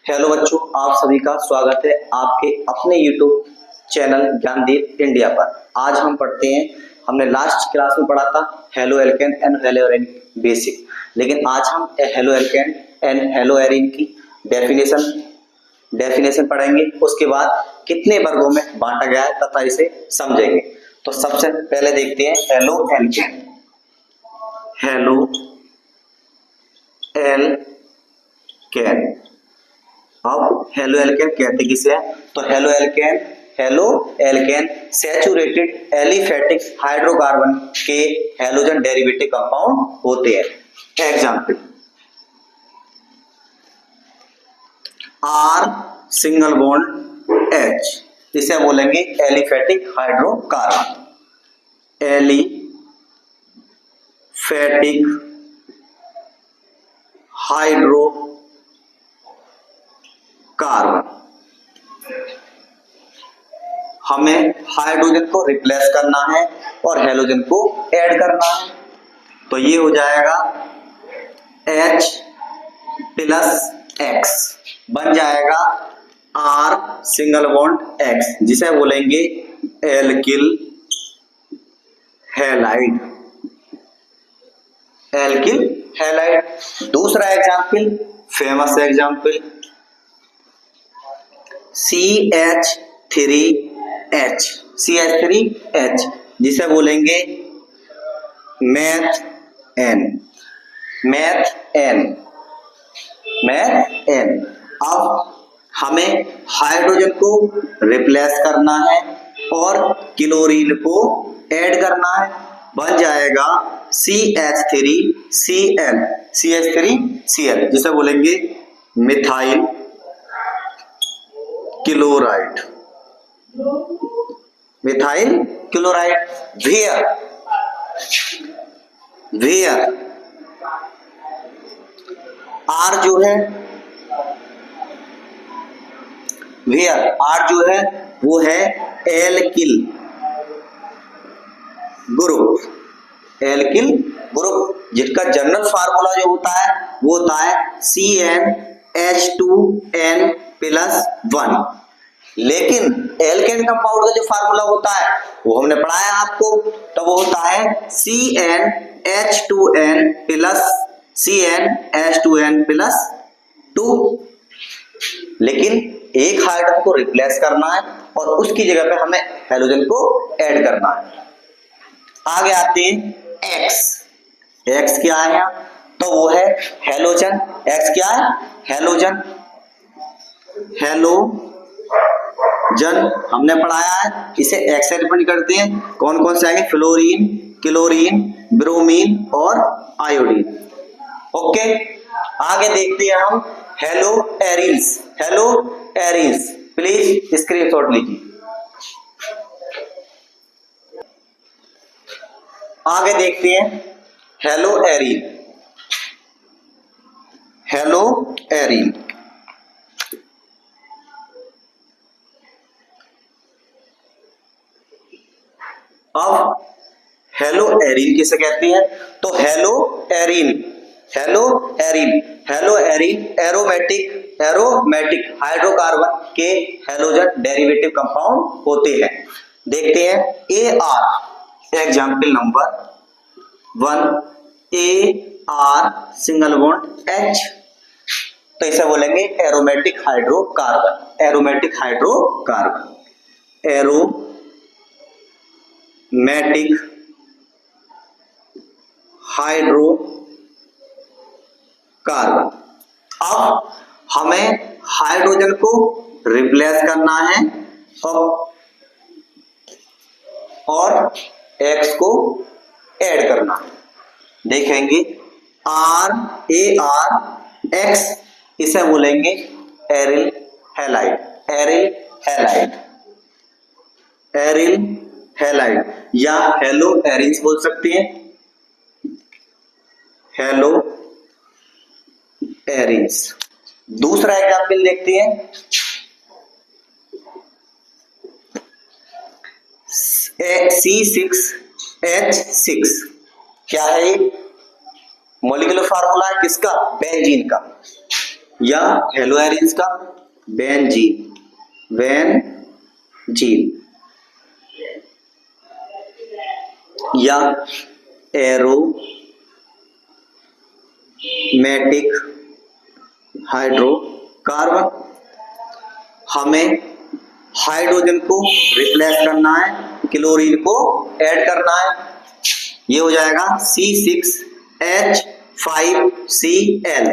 Hello बच्चों, आप सभी का स्वागत है आपके अपने YouTube चैनल ज्ञानदीप इंडिया पर। आज हम पढ़ते हैं, हमने लास्ट क्लास में पढ़ा था halo alkane and hello arene basic, लेकिन आज हम halo alkane and hello arene की डेफिनेशन पढ़ेंगे। उसके बाद कितने वर्गों में बांटा गया है तथा इसे समझेंगे। तो सबसे पहले देखते हैं हेलो एल्केन। हेलो एल्केन, अब हेलो एल्केन कहते किसे है? तो haloalkane saturated aliphatic hydrocarbon के हैलोजन डेरिवेटिव कंपाउंड होते हैं। Example are single bond H, इसे बोलेंगे एलिफेटिक हाइड्रोकार्बन। एलिफेटिक हाइड्रोकार्बन, हमें हाइड्रोजन को रिप्लेस करना है और हेलोजन को ऐड करना है। तो ये हो जाएगा H प्लस X, बन जाएगा R सिंगल बॉन्ड X, जिसे बोलेंगे एल्किल हैलाइड। दूसरा एग्जाम्पल, फेमस एग्जाम्पल CH3H, जिसे बोलेंगे मैथएन। अब हमें हाइड्रोजन को रिप्लेस करना है और क्लोरीन को ऐड करना है, बन जाएगा CH3Cl, जिसे बोलेंगे मिथाइल क्लोराइड। वेयर आर जो है वो है एल्किल ग्रुप, जिसका जनरल फार्मूला जो होता है वो होता है CnH2n+1। लेकिन एल्केन कंपाउंड का जो फार्मूला होता है वो हमने पढ़ाया आपको, तो वो होता है CnH2n+2। लेकिन एक हाइड्रोजन को रिप्लेस करना है और उसकी जगह पे हमें हेलोजन को ऐड करना है। आगे आते हैं X क्या है यहाँ? तो वो है हेलोजन। X क्या है? हेलोजन हमने पढ़ाया है, इसे X से रिप्रेजेंट करते हैं। कौन कौन से आएंगे? फ्लोरीन, क्लोरीन, ब्रोमीन और आयोडीन। ओके, आगे देखते हैं हम हेलो एरीन्स। प्लीज स्क्रीनशॉट लीजिए। आगे देखते हैं हेलो एरीन। अब हेलो एरीन किसे कहते हैं? तो हेलो एरीन एरोमेटिक हाइड्रोकार्बन के हैलोजन डेरिवेटिव कंपाउंड होते हैं। देखते हैं AR, example number 1, AR single bond H, तो इसे बोलेंगे एरोमेटिक हाइड्रोकार्बन। Aromatic hydrocarbon. अब हमें हाइड्रोजन को रिप्लेस करना है और X को ऐड करना है। देखेंगे RARX, इसे बोलेंगे एरिल हैलाइड या हेलो एरीन्स बोल सकते हैं। Hello arenes. दूसरा एग्जाम्पल देखते हैं C6H6, क्या है ये? मॉलिक्यूलर फार्मूला है किसका? बेंजीन का। या हेलो एरिन्स का बेंजीन, बेंजीन या एरोमेटिक हाइड्रोकार्बन। हमें हाइड्रोजन को रिप्लेस करना है, क्लोरीन को ऐड करना है। ये हो जाएगा C6H5Cl,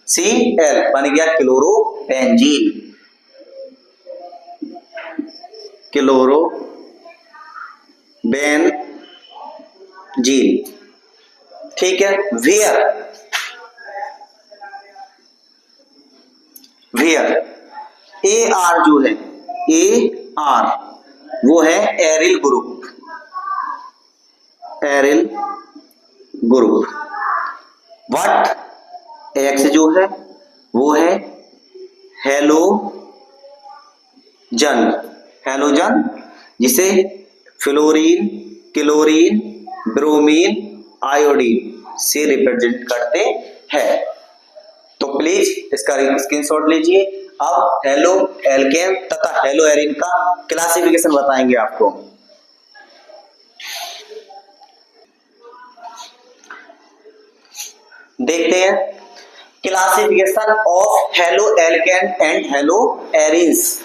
Cl बन गया क्लोरोबेंजीन, क्लोरोबेंजीन। ठीक है। वेयर AR जो है, AR वो है aryl group, aryl group. What X जो है वो है हेलोजन, हेलोजन जिसे फ्लोरीन, क्लोरीन, ब्रोमीन, आयोडीन से रिप्रेजेंट करते हैं। तो प्लीज इसका स्क्रीनशॉट लीजिए। अब हेलो एल्केन तथा हेलो एरिन का क्लासिफिकेशन बताएंगे आपको। देखते हैं classification of halo alkane and hello arenes.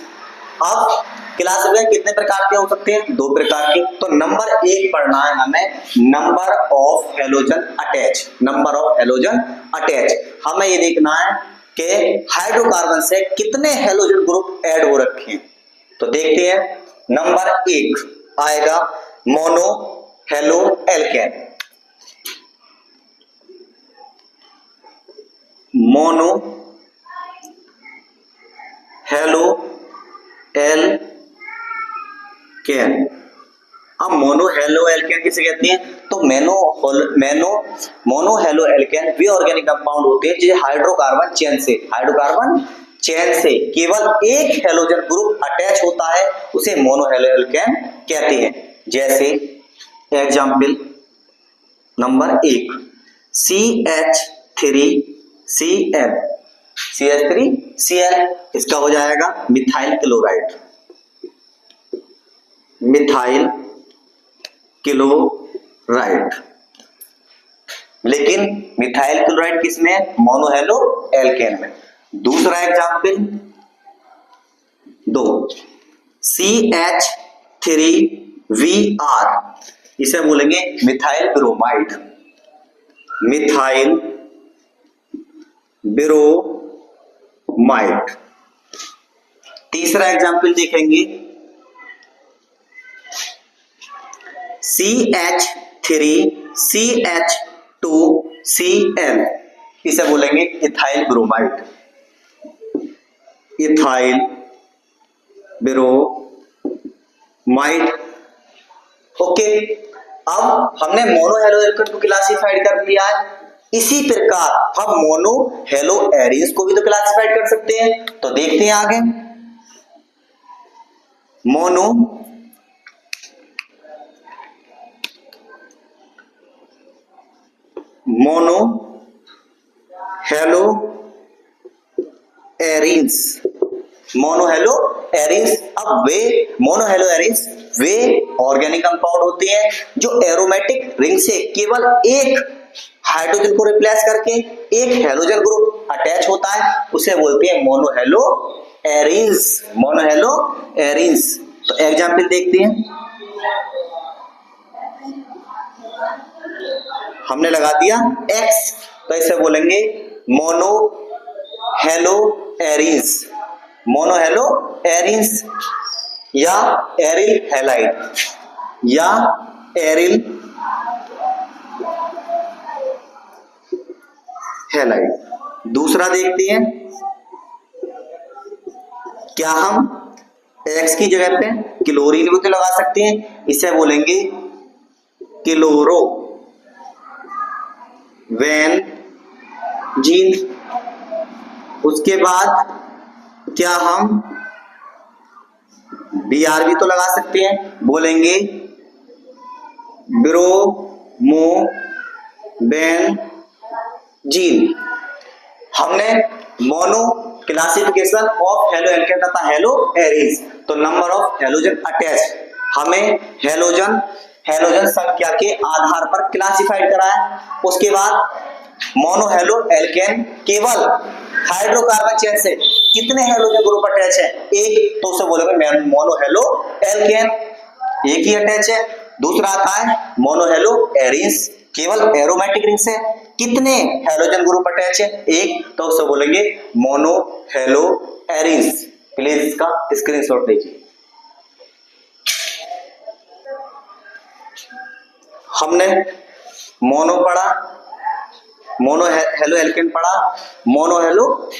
अब क्लासिफिकेशन कितने प्रकार के हो सकते हैं? 2 प्रकार के। तो नंबर 1 पढ़ना है हमें, number of halogen attach, number of halogen attach. हमें ये देखना है कि हाइड्रोकार्बन से कितने हेलोजन ग्रुप ऐड हो रखे हैं। तो देखते हैं, नंबर 1 आएगा mono halo alkane, mono halo alkane. अब मोनो हेलो एल्केन किसे कहते हैं? तो मोनो हेलो एल्केन वे ऑर्गेनिक कंपाउंड होते हैं जो हाइड्रोकार्बन चेन से केवल एक हेलोजन ग्रुप अटैच होता है, उसे मोनो हेलो एल्केन कहते हैं। जैसे एग्जांपल नंबर 1 CH3Cl, CH3Cl इसका हो जाएगा मिथाइल क्लोराइड, मिथाइल क्लोराइड। लेकिन मिथाइल क्लोराइड किसमें है? मोनो हेलो एल्केन में। दूसरा एग्जांपल 2 CH3Br, इसे बोलेंगे मिथाइल ब्रोमाइड, मिथाइल ब्रोमाइड। तीसरा एग्जांपल देखेंगे CH3CH2Cl, इसे बोलेंगे ethyl bromide, ethyl bromide. Okay, अब हमने मोनो हेलो एल्केन को क्लासिफाइड कर दिया है। इसी प्रकार हम मोनो हेलो एरिन्स को भी तो क्लासिफाइड कर सकते हैं। तो देखते हैं आगे, mono hello arenes, mono hello arenes. अब वे मोनो हेलो एरिन्स वे ऑर्गेनिक कंपाउंड होते हैं जो एरोमेटिक रिंग से केवल एक हाइड्रोजन को रिप्लेस करके एक हेलोजन ग्रुप अटैच होता है, उसे बोलते हैं mono hello arenes, mono hello arenes. तो एग्जांपल देखते हैं, हमने लगा दिया X, तो इसे बोलेंगे mono hello arenes, mono hello arenes या एरिल हैलाइड, या एरिल हैलाइड। दूसरा देखते हैं, क्या हम X की जगह पे क्लोरीन भी तो लगा सकते हैं, इसे बोलेंगे क्लोरो बेंजीन। उसके बाद क्या हम Br भी तो लगा सकते हैं, बोलेंगे ब्रोमो बेंजीन। हमने mono classification of halo alkane तथा हेलो एरीज। तो नंबर ऑफ हेलोजन अटैच, हमें हेलोजन संख्या के आधार पर क्लासिफाइड करा है। उसके बाद मोनो हेलो एल्केन केवल हाइड्रोकार्बन चेन से कितने हेलोजन ग्रुप अटैच है, एक, तो उसे बोलेंगे मोनो हेलो एल्केन, एक ही अटैच है। दूसरा आता है मोनो हेलो एरीज, केवल एरोमेटिक रिंग से कितने हेलोजन ग्रुप अटैच है, एक, तो उसे बोलेंगे मोनो हेलो एरीज। प्लीज इसका स्क्रीनशॉट लीजिए। हमने मोनो पढ़ा, मोनो हेलो एल्केन पढ़ा, मोनो हेलो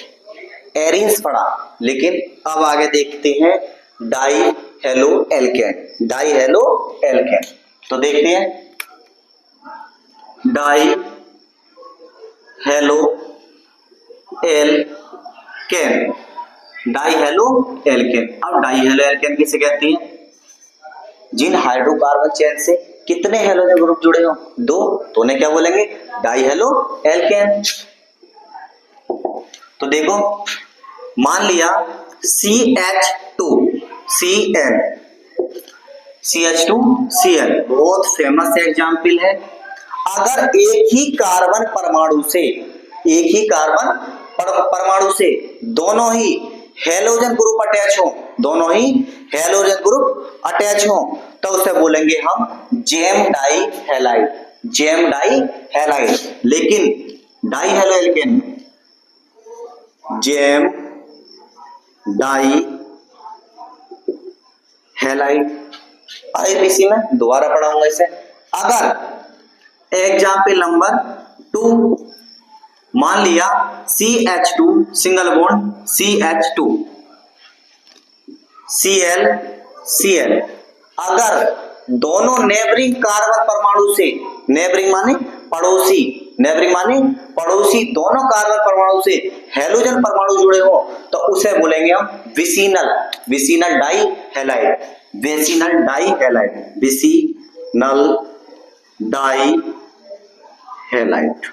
एरीज पढ़ा, लेकिन अब आगे देखते हैं die halo alkane. Die halo alkane, तो देखते हैं die halo alkane, die halo alkane. अब डाई हेलो एल्केन किसे कहते हैं, जिन हाइड्रोकार्बन चेन से कितने हेलोजन ग्रुप जुड़े हो, दो, तो उन्हें क्या बोलेंगे, डाई हेलो एल्केन। तो देखो मान लिया CH2 CN, CH2Cl बहुत फेमस एग्जाम्पल है। अगर एक ही कार्बन परमाणु से दोनों ही हेलोजन ग्रुप अटैच हो, दोनों ही हेलोजन ग्रुप अटैच हो, तो उसे बोलेंगे हम gem dihalide, gem dihalide. लेकिन डाई हेलो एल्केन में जेम डाई हैलाइड, आईपीसी में दोबारा पढ़ाऊंगा इसे। अगर एग्जाम्पल नंबर 2 मान लिया CH2 single bond CH2 Cl, अगर दोनों नेबरिंग कार्बन परमाणु से, नेबरिंग माने पड़ोसी दोनों कार्बन परमाणु से हेलोजन परमाणु जुड़े हो, तो उसे बोलेंगे हम vicinal die halide, vicinal die halide.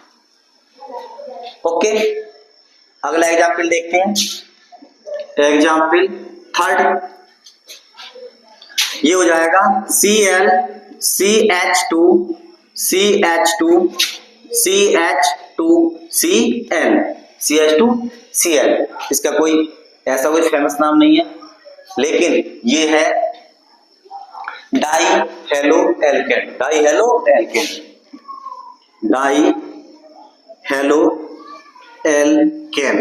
Okay, अगला एग्जाम्पल देखते हैं, एग्जाम्पल 3, ये हो जाएगा Cl CH2Cl। इसका कोई ऐसा कोई फेमस नाम नहीं है, लेकिन ये है डाई हेलो एल्केन,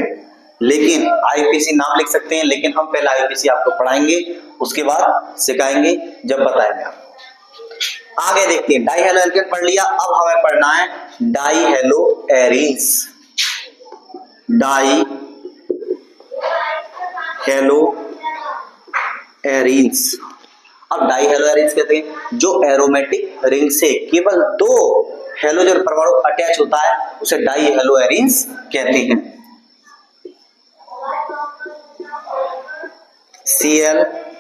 लेकिन आईपीसी नाम लिख सकते हैं, लेकिन हम पहले आईपीसी आपको पढ़ाएंगे, उसके बाद सिखाएंगे जब बताएंगे आप। आगे देखते हैं, डाई हेलो एल्केन पढ़ लिया, अब हमें पढ़ना है die hello Aries. Die hello Aries, अब डाई हेलो एरीज कहते हैं जो एरोमेटिक रिंग से केवल 2 हेलोजन परमाणु अटैच होता है, उसे डाई हेलो एरीज कहते हैं।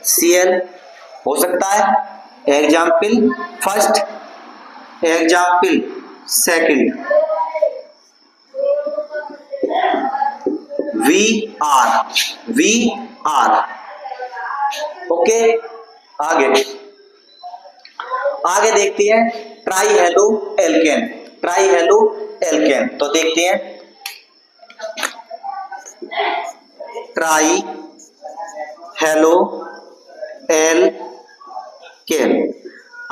Cl हो सकता है example first, example second, Vr। Okay, आगे देखते हैं ट्राई हेलो एल्केन। तो देखते हैं ट्राई हेलो एल्केन।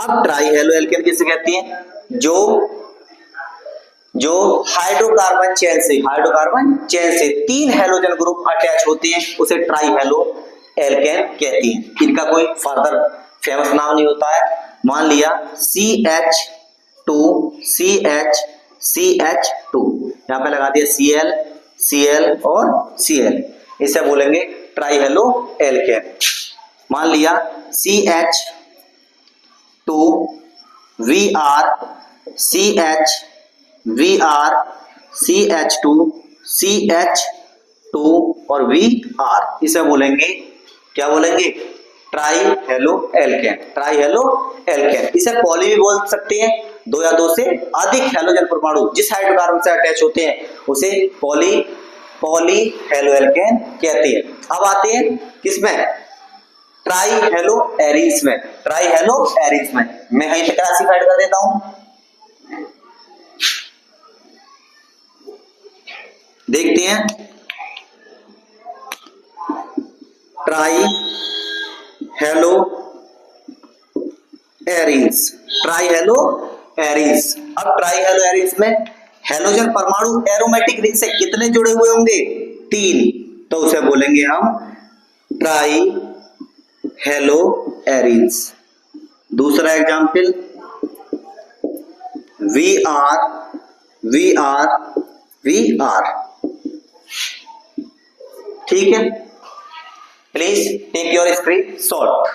अब ट्राई हेलो एल्केन किसे कहती हैं, जो हाइड्रोकार्बन चेन से 3 हेलोजन ग्रुप अटैच होते हैं, उसे ट्राई हेलो एल्केन कहती हैं। इनका कोई फर्दर फेमस नाम नहीं होता है। मान लिया CH2 यहां पे लगा दिया Cl और Cl, इसे बोलेंगे ट्राई हेलो एल्केन। मान लिया CH2Vr CH2 और Vr, इसे बोलेंगे, क्या बोलेंगे, ट्राई हेलो एल्केन। इसे पॉली भी बोल सकते हैं, 2 या 2 से अधिक हेलोजन परमाणु जिस हाइड्रोकार्बन से अटैच होते हैं उसे पॉली पॉली हेलो एल्केन कहते हैं। अब आते हैं किसमें, ट्राई हेलो एरीज में। ट्राई हेलो एरीज में मैं यहीं पे क्लासिफाइड कर देता हूं, देखते हैं। Try hello Aries, try hello Aries. अब ट्राई हेलो एरीज में हेलोजन परमाणु एरोमेटिक रिंग से कितने जुड़े हुए होंगे, 3, तो उसे बोलेंगे हम ट्राई हेलो एरीज। दूसरा एग्जाम्पल वी आर, ठीक है। Please take your screen shot.